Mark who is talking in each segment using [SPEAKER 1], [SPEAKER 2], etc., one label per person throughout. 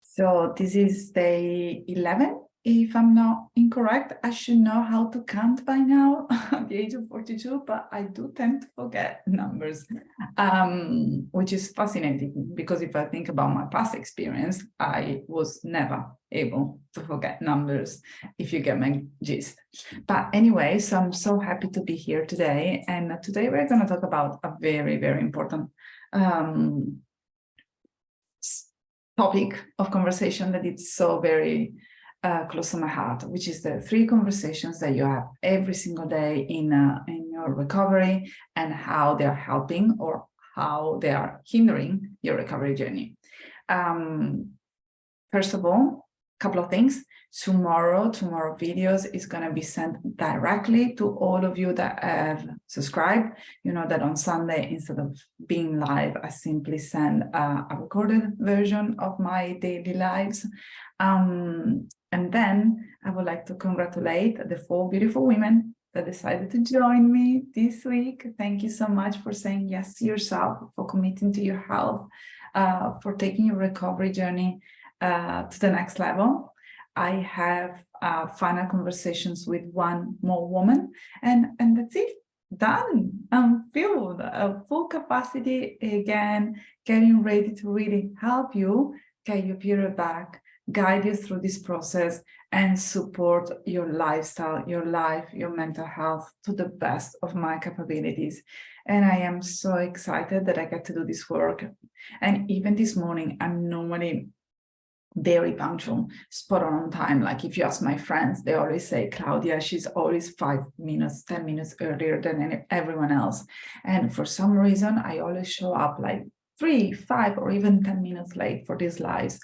[SPEAKER 1] So this is day 11. If I'm not incorrect, I should know how to count by now at the age of 42, but I do tend to forget numbers, which is fascinating because if I think about my past experience, I was never able to forget numbers, if you get my gist. But anyway, so I'm so happy to be here today. And today we're going to talk about a very, very important topic of conversation that is so very close to my heart, which is the 3 conversations that you have every single day in your recovery and how they're helping or how they are hindering your recovery journey. First of all, a couple of things. Tomorrow videos is going to be sent directly to all of you that have subscribed. You know that on Sunday, instead of being live, I simply send a recorded version of my daily lives. And then I would like to congratulate the 4 beautiful women that decided to join me this week. Thank you so much for saying yes to yourself, for committing to your health, for taking your recovery journey to the next level. I have final conversations with 1 more woman, and that's it. Done. I'm filled, full capacity again, getting ready to really help you get your period back, guide you through this process, and support your lifestyle, your life, your mental health to the best of my capabilities. And I am so excited that I get to do this work. And even this morning, I'm normally very punctual, spot on time. Like if you ask my friends, they always say, Claudia, she's always 5 minutes, 10 minutes earlier than everyone else. And for some reason, I always show up like 3, 5, or even 10 minutes late for these lives.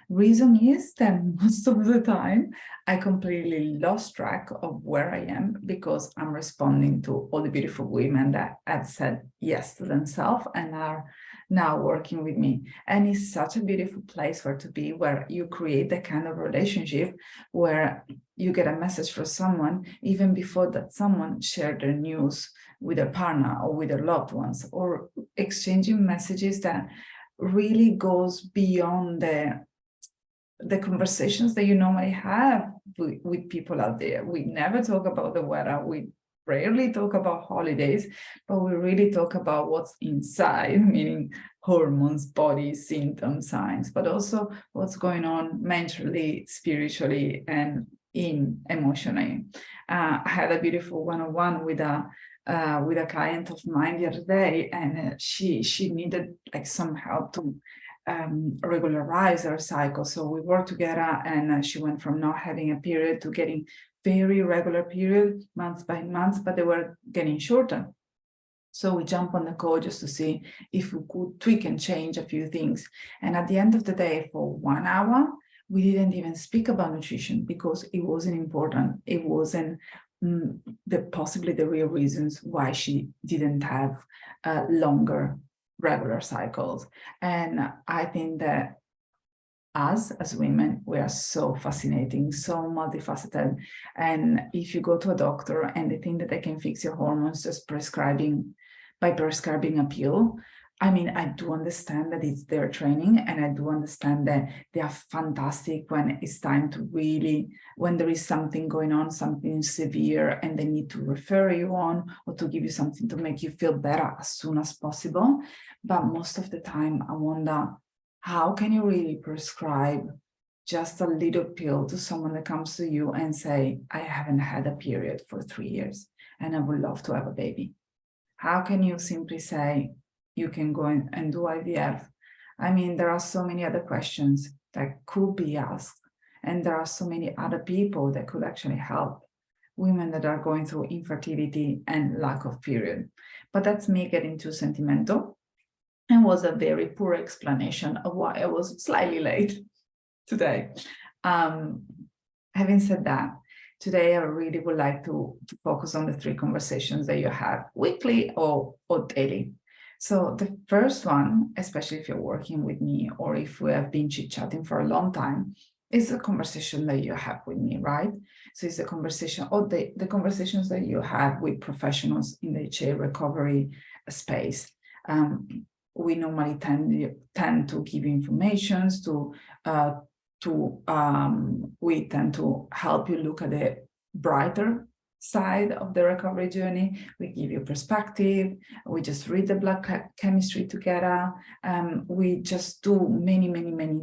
[SPEAKER 1] Reason is that most of the time, I completely lost track of where I am because I'm responding to all the beautiful women that have said yes to themselves and are now working with me. And it's such a beautiful place where to be, where you create that kind of relationship where you get a message from someone even before that someone shared their news with their partner or with their loved ones, or exchanging messages that really goes beyond the conversations that you normally have with people out there. We never talk about the weather. We rarely talk about holidays, but we really talk about what's inside, meaning hormones, body, symptoms, signs, but also what's going on mentally, spiritually, and emotionally. I had a beautiful one-on-one with a client of mine the other day, and she needed like some help to regularize her cycle. So we worked together, and she went from not having a period to getting very regular period month by month, but they were getting shorter. So we jumped on the call just to see if we could tweak and change a few things. And at the end of the day, for 1 hour, we didn't even speak about nutrition because it wasn't important. It wasn't possibly the real reasons why she didn't have longer regular cycles. And I think that us as women, we are so fascinating, so multifaceted. And if you go to a doctor and they think that they can fix your hormones just prescribing a pill, I mean, I do understand that it's their training, and I do understand that they are fantastic when it's time to really, when there is something going on, something severe, and they need to refer you on or to give you something to make you feel better as soon as possible. But most of the time, I wonder, how can you really prescribe just a little pill to someone that comes to you and say, I haven't had a period for 3 years and I would love to have a baby? How can you simply say, you can go and do IVF? I mean, there are so many other questions that could be asked, and there are so many other people that could actually help women that are going through infertility and lack of period. But that's me getting too sentimental, and was a very poor explanation of why I was slightly late today. Having said that, today I really would like to focus on the 3 conversations that you have weekly or daily. So the first one, especially if you're working with me or if we have been chit-chatting for a long time, is the conversation that you have with me, right? So it's the conversation or the conversations that you have with professionals in the HA recovery space. we normally tend to give informations we tend to help you look at the brighter side of the recovery journey. We give you perspective. We just read the blood chemistry together. We just do many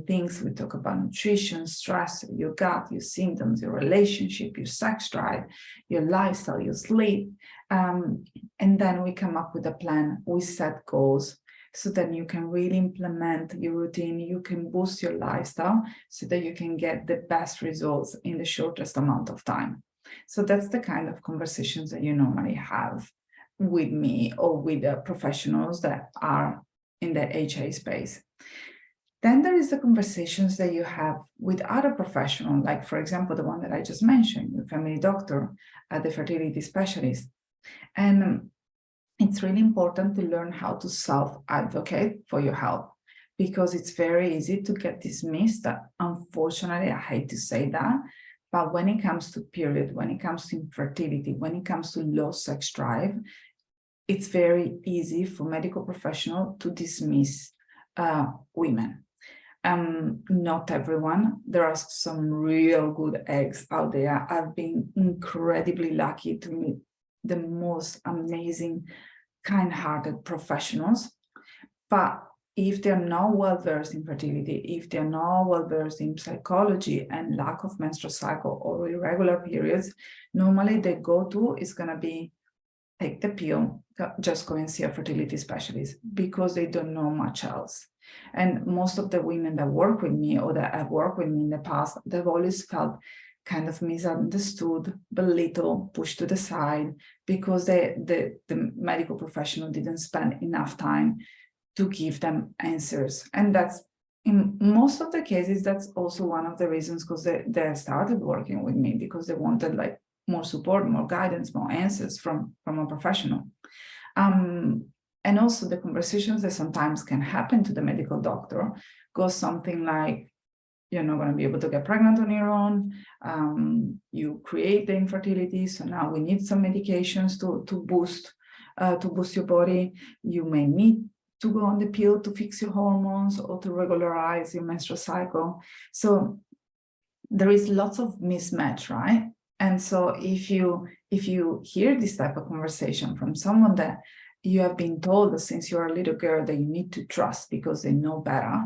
[SPEAKER 1] things. We talk about nutrition, stress, your gut, your symptoms, your relationship, your sex drive, your lifestyle, your sleep. And then we come up with a plan. We set goals so that you can really implement your routine. You can boost your lifestyle so that you can get the best results in the shortest amount of time. So that's the kind of conversations that you normally have with me or with the professionals that are in the HA space. Then there is the conversations that you have with other professionals, like, for example, the one that I just mentioned, your family doctor, the fertility specialist. And it's really important to learn how to self-advocate for your health, because it's very easy to get dismissed. Unfortunately, I hate to say that, but when it comes to period, when it comes to infertility, when it comes to low sex drive, it's very easy for medical professionals to dismiss women. Not everyone. There are some real good eggs out there. I've been incredibly lucky to meet the most amazing, kind-hearted professionals. But if they're not well-versed in fertility, if they're not well-versed in psychology and lack of menstrual cycle or irregular periods, normally the go-to is going to be take the pill, just go and see a fertility specialist, because they don't know much else. And most of the women that work with me or that have worked with me in the past, they've always felt kind of misunderstood, belittled, pushed to the side, because the medical professional didn't spend enough time to give them answers. And that's, in most of the cases, that's also one of the reasons because they started working with me, because they wanted like more support, more guidance, more answers from a professional. And also the conversations that sometimes can happen to the medical doctor goes something like, you're not going to be able to get pregnant on your own. You create the infertility, so now we need some medications to boost your body. You may need to go on the pill to fix your hormones or to regularize your menstrual cycle. So there is lots of mismatch, right? And so if you hear this type of conversation from someone that you have been told that since you're a little girl that you need to trust because they know better,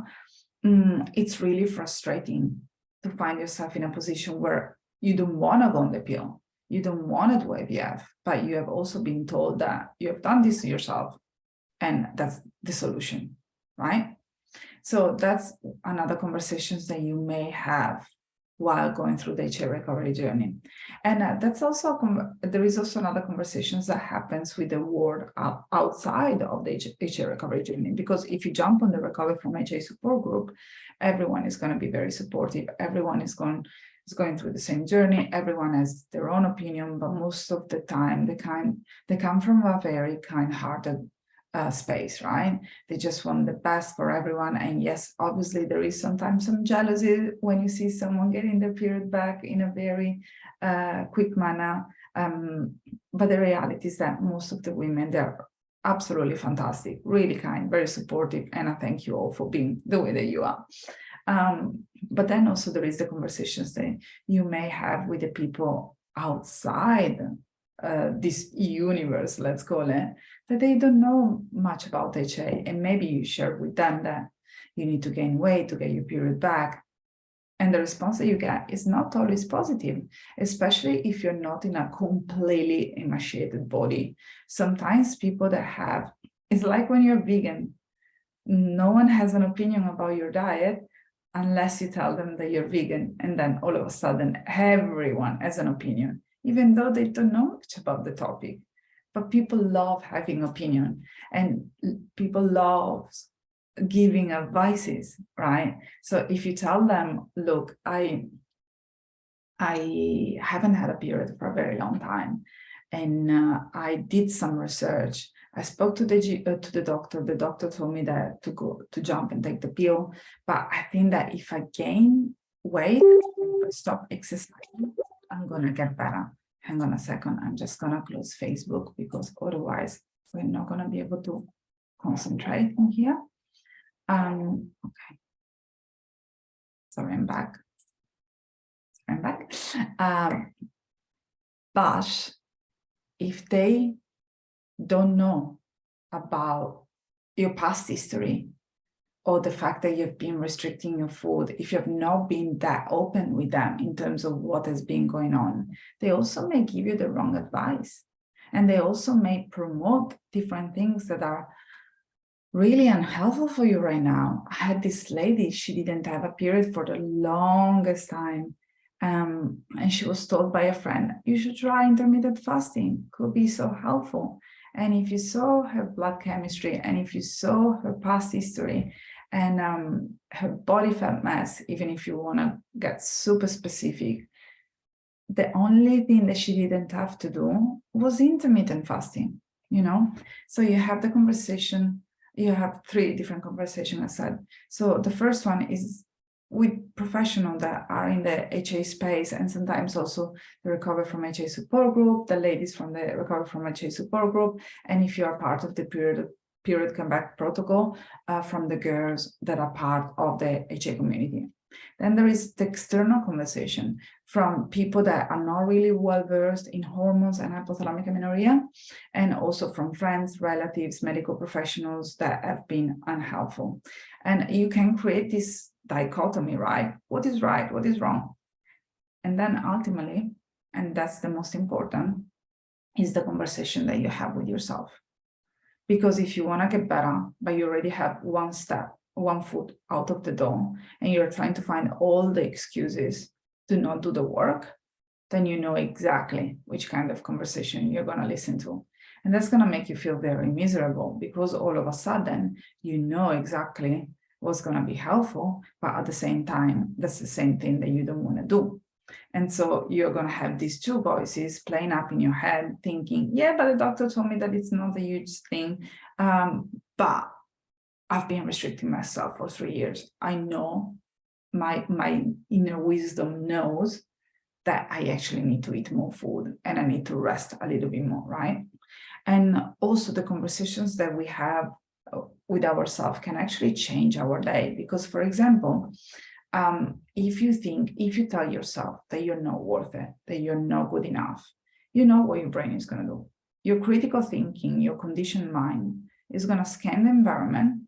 [SPEAKER 1] it's really frustrating to find yourself in a position where you don't want to go on the pill, you don't want to do IVF, but you have also been told that you have done this to yourself and that's the solution, right? So that's another conversations that you may have while going through the HA recovery journey. And that's also, there is also another conversations that happens with the world outside of the HA recovery journey, because if you jump on the recovery from HA support group, everyone is going to be very supportive. Everyone is going through the same journey. Everyone has their own opinion, but most of the time they come from a very kind-hearted space, right? They just want the best for everyone. And yes, obviously there is sometimes some jealousy when you see someone getting their period back in a very quick manner. But the reality is that most of the women, they're absolutely fantastic, really kind, very supportive. And I thank you all for being the way that you are. But then also there is the conversations that you may have with the people outside this universe, let's call it, that they don't know much about HA, and maybe you share with them that you need to gain weight to get your period back, and the response that you get is not always positive, especially if you're not in a completely emaciated body. Sometimes people that have, it's like when you're vegan, no one has an opinion about your diet unless you tell them that you're vegan, and then all of a sudden everyone has an opinion, even though they don't know much about the topic. But people love having opinion, and people love giving advices, right? So if you tell them, look, I haven't had a period for a very long time, and I did some research. I spoke to the doctor. The doctor told me that to jump and take the pill. But I think that if I gain weight, if I stop exercising, I'm gonna get better. Hang on a second. I'm just gonna close Facebook because otherwise we're not gonna be able to concentrate on here. Okay. Sorry, I'm back. But if they don't know about your past history or the fact that you've been restricting your food, if you have not been that open with them in terms of what has been going on, they also may give you the wrong advice. And they also may promote different things that are really unhelpful for you right now. I had this lady, she didn't have a period for the longest time. And she was told by a friend, you should try intermittent fasting, could be so helpful. And if you saw her blood chemistry, and if you saw her past history, and her body fat mass, even if you want to get super specific, the only thing that she didn't have to do was intermittent fasting, you know? So you have the conversation, you have 3 different conversations, I said. So the first one is with professionals that are in the HA space, and sometimes also the Recover from HA support group, the ladies from the Recover from HA support group, and if you are part of the period comeback protocol, from the girls that are part of the HA community. Then there is the external conversation from people that are not really well versed in hormones and hypothalamic amenorrhea, and also from friends, relatives, medical professionals that have been unhelpful. And you can create this dichotomy, right? What is right? What is wrong? And then ultimately, and that's the most important, is the conversation that you have with yourself. Because if you want to get better, but you already have one step, one foot out of the door, and you're trying to find all the excuses to not do the work, then you know exactly which kind of conversation you're going to listen to. And that's going to make you feel very miserable, because all of a sudden, you know exactly what's going to be helpful, but at the same time, that's the same thing that you don't want to do. And so you're going to have these 2 voices playing up in your head, thinking, yeah, but the doctor told me that it's not a huge thing, but I've been restricting myself for 3 years. I know my inner wisdom knows that I actually need to eat more food and I need to rest a little bit more, right? And also the conversations that we have with ourselves can actually change our day. Because, for example, if you tell yourself that you're not worth it, that you're not good enough, you know what your brain is going to do. Your critical thinking, your conditioned mind is going to scan the environment,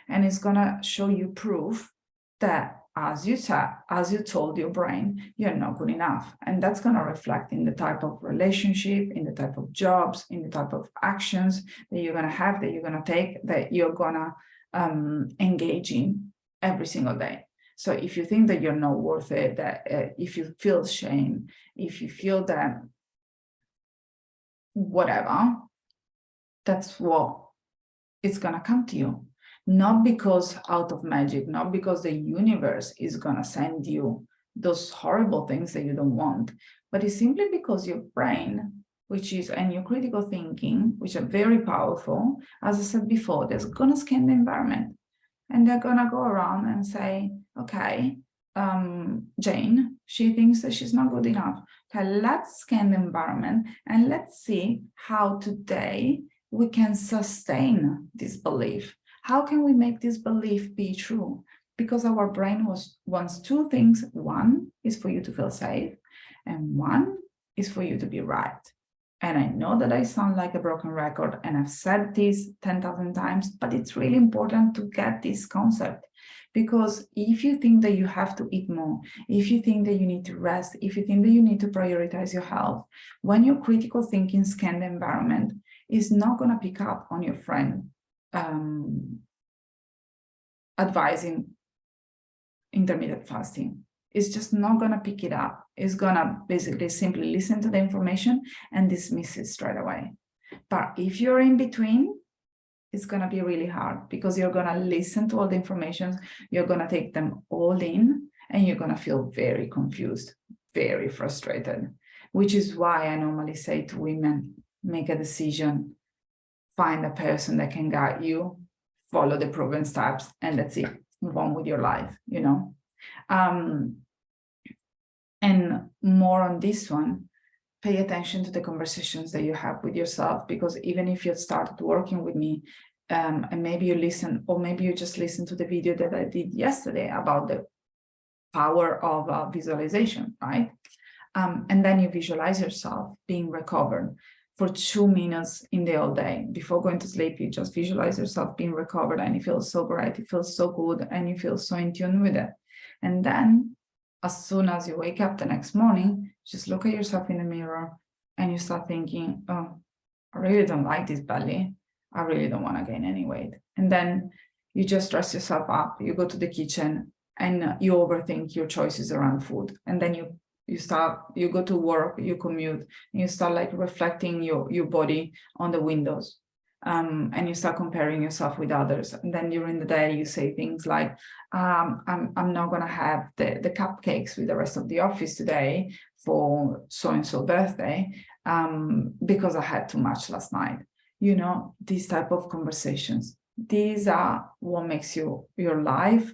[SPEAKER 1] and it's going to show you proof that, as you told your brain, you're not good enough. And that's going to reflect in the type of relationship, in the type of jobs, in the type of actions that you're going to have, that you're going to take, that you're going to engage in every single day. So if you think that you're not worth it, that if you feel shame, if you feel that whatever, that's what it's going to come to you. Not because out of magic, not because the universe is going to send you those horrible things that you don't want, but it's simply because your brain, and your critical thinking, which are very powerful, as I said before, they're going to scan the environment. And they're going to go around and say, okay, Jane, she thinks that she's not good enough. Okay, let's scan the environment and let's see how today we can sustain this belief. How can we make this belief be true? Because our brain wants 2 things. One is for you to feel safe, and one is for you to be right. And I know that I sound like a broken record, and I've said this 10,000 times, but it's really important to get this concept. Because if you think that you have to eat more, if you think that you need to rest, if you think that you need to prioritize your health, when your critical thinking scans the environment, it's not going to pick up on your friend advising intermittent fasting. It's just not going to pick it up. It's going to basically simply listen to the information and dismiss it straight away. But if you're in between, it's going to be really hard, because you're going to listen to all the information, you're going to take them all in, and you're going to feel very confused, very frustrated, which is why I normally say to women, make a decision, find a person that can guide you, follow the proven steps, and that's it. Move on with your life, you know. And more on this one, pay attention to the conversations that you have with yourself, because even if you started working with me, and maybe you listen, or maybe you just listen to the video that I did yesterday about the power of visualization, right? And then you visualize yourself being recovered for 2 minutes in the whole day. Before going to sleep, you just visualize yourself being recovered, and it feels so great, it feels so good, and you feel so in tune with it. And then as soon as you wake up the next morning, just look at yourself in the mirror and you start thinking, oh, I really don't like this belly. I really don't want to gain any weight. And then you just dress yourself up, you go to the kitchen, and you overthink your choices around food. And then you go to work, you commute, and you start like reflecting your body on the windows. And you start comparing yourself with others. And then during the day, you say things like, I'm not going to have the cupcakes with the rest of the office today for so-and-so birthday because I had too much last night. You know, these type of conversations. These are what makes your life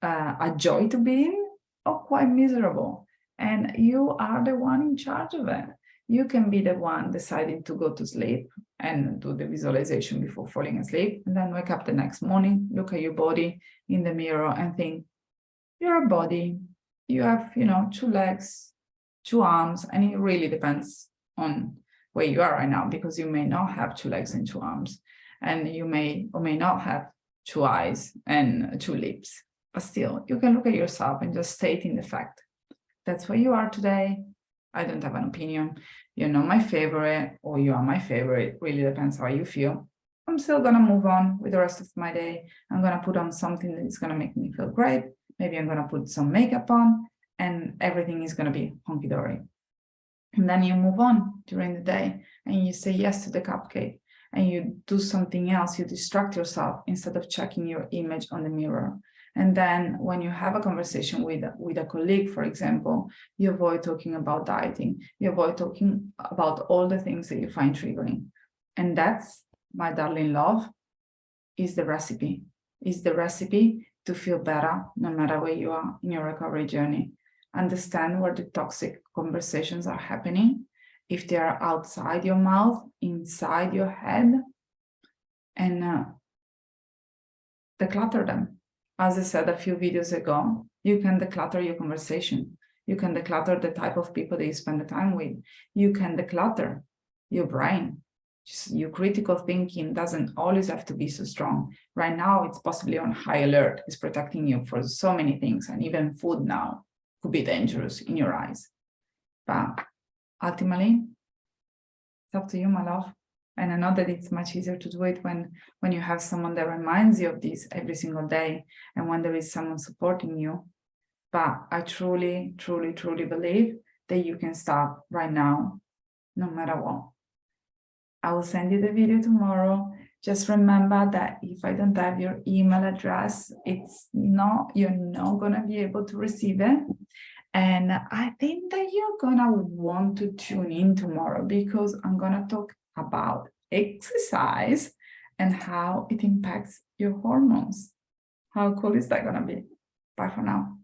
[SPEAKER 1] a joy to be in, or quite miserable. And you are the one in charge of it. You can be the one deciding to go to sleep and do the visualization before falling asleep, and then wake up the next morning, look at your body in the mirror and think, you're a body, you have, 2 legs, 2 arms, and it really depends on where you are right now, because you may not have 2 legs and 2 arms, and you may or may not have 2 eyes and 2 lips, but still, you can look at yourself and just state in the fact, that's where you are today. I don't have an opinion. You're not my favorite, or you are my favorite. It really depends how you feel. I'm still going to move on with the rest of my day. I'm going to put on something that is going to make me feel great. Maybe I'm going to put some makeup on, and everything is going to be hunky-dory. And then you move on during the day and you say yes to the cupcake, and you do something else. You distract yourself instead of checking your image on the mirror. And then when you have a conversation with a colleague, for example, you avoid talking about dieting. You avoid talking about all the things that you find triggering. And that's, my darling love, is the recipe. Is the recipe to feel better no matter where you are in your recovery journey. Understand where the toxic conversations are happening. If they are outside your mouth, inside your head, and declutter them. As I said a few videos ago, you can declutter your conversation. You can declutter the type of people that you spend the time with. You can declutter your brain. Just your critical thinking doesn't always have to be so strong. Right now, it's possibly on high alert. It's protecting you for so many things, and even food now could be dangerous in your eyes. But ultimately, it's up to you, my love. And I know that it's much easier to do it when you have someone that reminds you of this every single day, and when there is someone supporting you. But I truly, truly, truly believe that you can start right now, no matter what. I will send you the video tomorrow. Just remember that if I don't have your email address, you're not gonna be able to receive it. And I think that you're gonna want to tune in tomorrow, because I'm gonna talk about exercise and how it impacts your hormones. How cool is that gonna be? Bye for now.